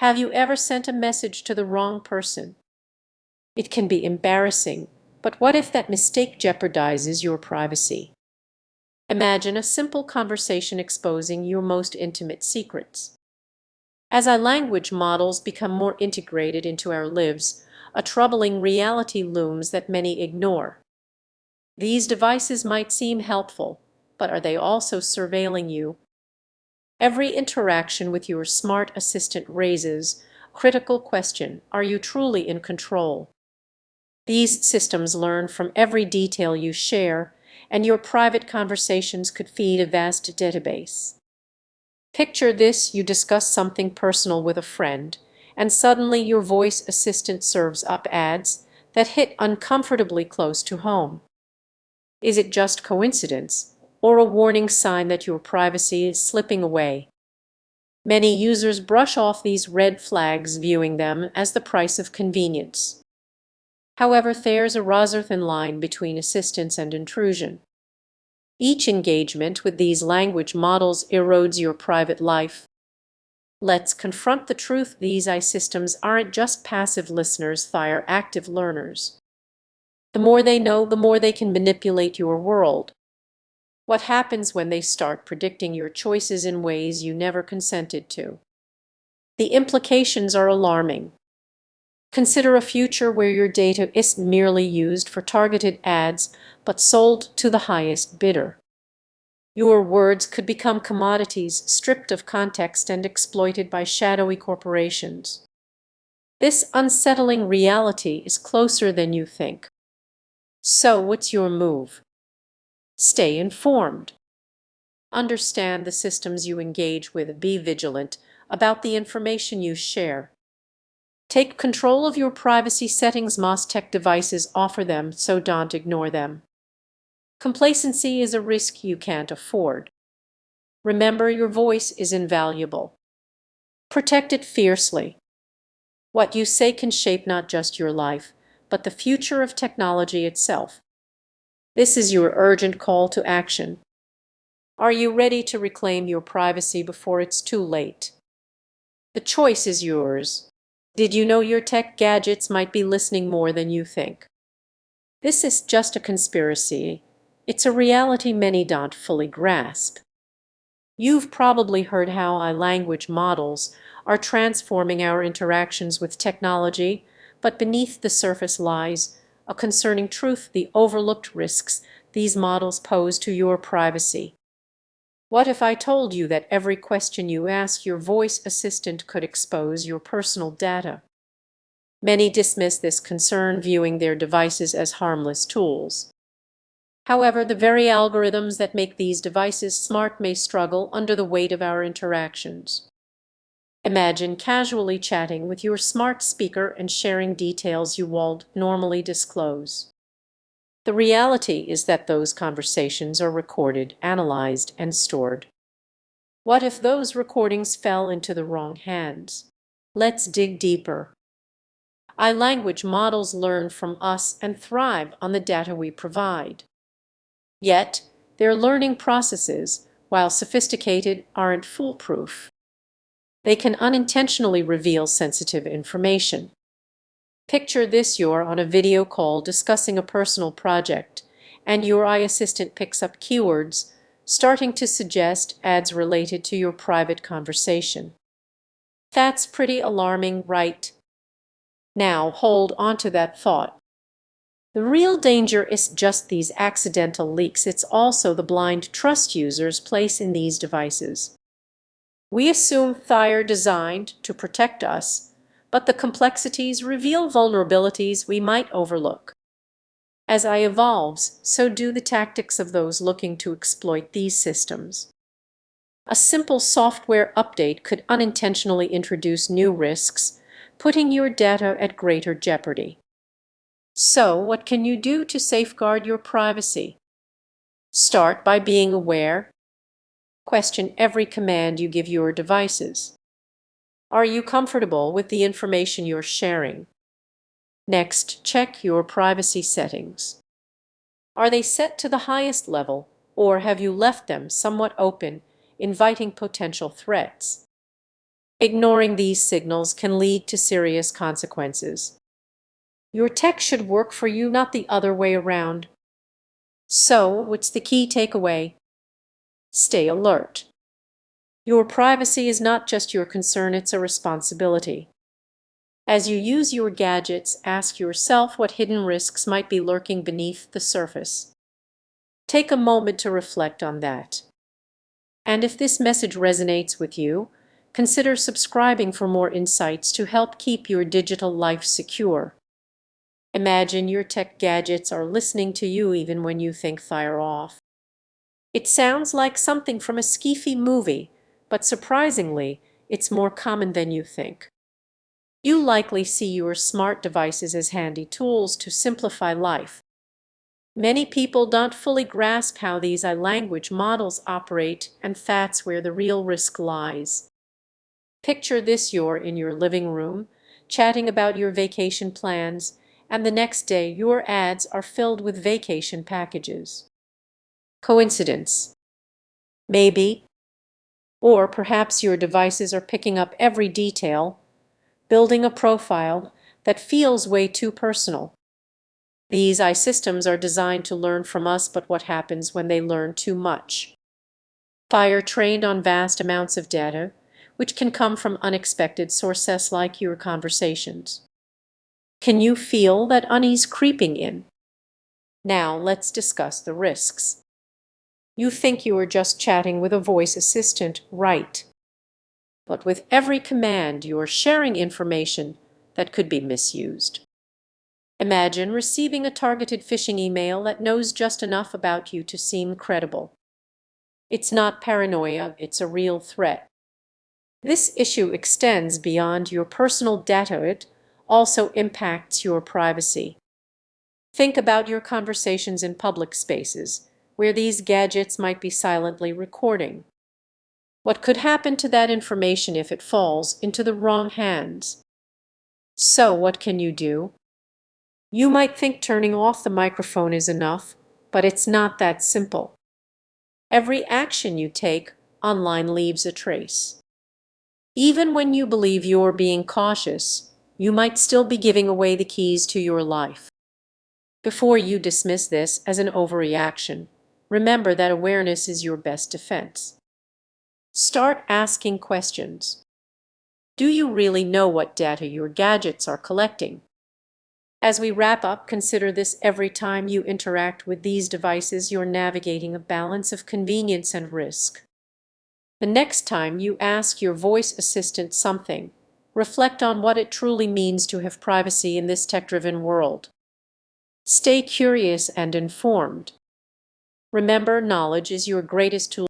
Have you ever sent a message to the wrong person? It can be embarrassing, but what if that mistake jeopardizes your privacy? Imagine a simple conversation exposing your most intimate secrets. As our language models become more integrated into our lives, a troubling reality looms that many ignore. These devices might seem helpful, but are they also surveilling you? Every interaction with your smart assistant raises a critical question: are you truly in control? These systems learn from every detail you share, and your private conversations could feed a vast database. Picture this: you discuss something personal with a friend, and suddenly your voice assistant serves up ads that hit uncomfortably close to home. Is it just coincidence, or a warning sign that your privacy is slipping away? Many users brush off these red flags, viewing them as the price of convenience. However, there's a razor thin line between assistance and intrusion. Each engagement with these language models erodes your private life. Let's confront the truth: these AI systems aren't just passive listeners, they are active learners. The more they know, the more they can manipulate your world. What happens when they start predicting your choices in ways you never consented to? The implications are alarming. Consider a future where your data isn't merely used for targeted ads, but sold to the highest bidder. Your words could become commodities, stripped of context and exploited by shadowy corporations. This unsettling reality is closer than you think. So, what's your move? Stay informed. Understand the systems you engage with. Be vigilant about the information you share. Take control of your privacy settings. Most tech devices offer them, so don't ignore them. Complacency is a risk you can't afford. Remember, your voice is invaluable. Protect it fiercely. What you say can shape not just your life, but the future of technology itself. This is your urgent call to action. Are you ready to reclaim your privacy before it's too late? The choice is yours. Did you know your tech gadgets might be listening more than you think? This is just a conspiracy. It's a reality many don't fully grasp. You've probably heard how AI language models are transforming our interactions with technology, but beneath the surface lies a concerning truth: the overlooked risks these models pose to your privacy. What if I told you that every question you ask your voice assistant could expose your personal data? Many dismiss this concern, viewing their devices as harmless tools. However, the very algorithms that make these devices smart may struggle under the weight of our interactions. Imagine casually chatting with your smart speaker and sharing details you won't normally disclose. The reality is that those conversations are recorded, analyzed, and stored. What if those recordings fell into the wrong hands? Let's dig deeper. AI language models learn from us and thrive on the data we provide. Yet, their learning processes, while sophisticated, aren't foolproof. They can unintentionally reveal sensitive information. Picture this: you're on a video call discussing a personal project, and your AI assistant picks up keywords, starting to suggest ads related to your private conversation. That's pretty alarming, right? Now hold on to that thought. The real danger isn't just these accidental leaks, it's also the blind trust users place in these devices. We assume they are designed to protect us, but the complexities reveal vulnerabilities we might overlook. As AI evolves, so do the tactics of those looking to exploit these systems. A simple software update could unintentionally introduce new risks, putting your data at greater jeopardy. So, what can you do to safeguard your privacy? Start by being aware. Question every command you give your devices. Are you comfortable with the information you're sharing? Next, check your privacy settings. Are they set to the highest level, or have you left them somewhat open, inviting potential threats? Ignoring these signals can lead to serious consequences. Your tech should work for you, not the other way around. So, what's the key takeaway? Stay alert. Your privacy is not just your concern, it's a responsibility. As you use your gadgets, ask yourself what hidden risks might be lurking beneath the surface. Take a moment to reflect on that. And if this message resonates with you, consider subscribing for more insights to help keep your digital life secure. Imagine your tech gadgets are listening to you even when you think fire off. It sounds like something from a sci-fi movie, but surprisingly, it's more common than you think. You likely see your smart devices as handy tools to simplify life. Many people don't fully grasp how these language models operate, and that's where the real risk lies. Picture this: you're in your living room, chatting about your vacation plans, and the next day your ads are filled with vacation packages. Coincidence? Maybe. Or perhaps your devices are picking up every detail, building a profile that feels way too personal. These systems are designed to learn from us, but what happens when they learn too much? Fire trained on vast amounts of data, which can come from unexpected sources like your conversations. Can you feel that unease creeping in? Now let's discuss the risks. You think you are just chatting with a voice assistant, right? But with every command, you are sharing information that could be misused. Imagine receiving a targeted phishing email that knows just enough about you to seem credible. It's not paranoia, it's a real threat. This issue extends beyond your personal data. It also impacts your privacy. Think about your conversations in public spaces, where these gadgets might be silently recording. What could happen to that information if it falls into the wrong hands? So, what can you do? You might think turning off the microphone is enough, but it's not that simple. Every action you take online leaves a trace. Even when you believe you're being cautious, you might still be giving away the keys to your life. Before you dismiss this as an overreaction, remember that awareness is your best defense. Start asking questions. Do you really know what data your gadgets are collecting? As we wrap up, consider this: every time you interact with these devices, you're navigating a balance of convenience and risk. The next time you ask your voice assistant something, reflect on what it truly means to have privacy in this tech-driven world. Stay curious and informed. Remember, knowledge is your greatest tool.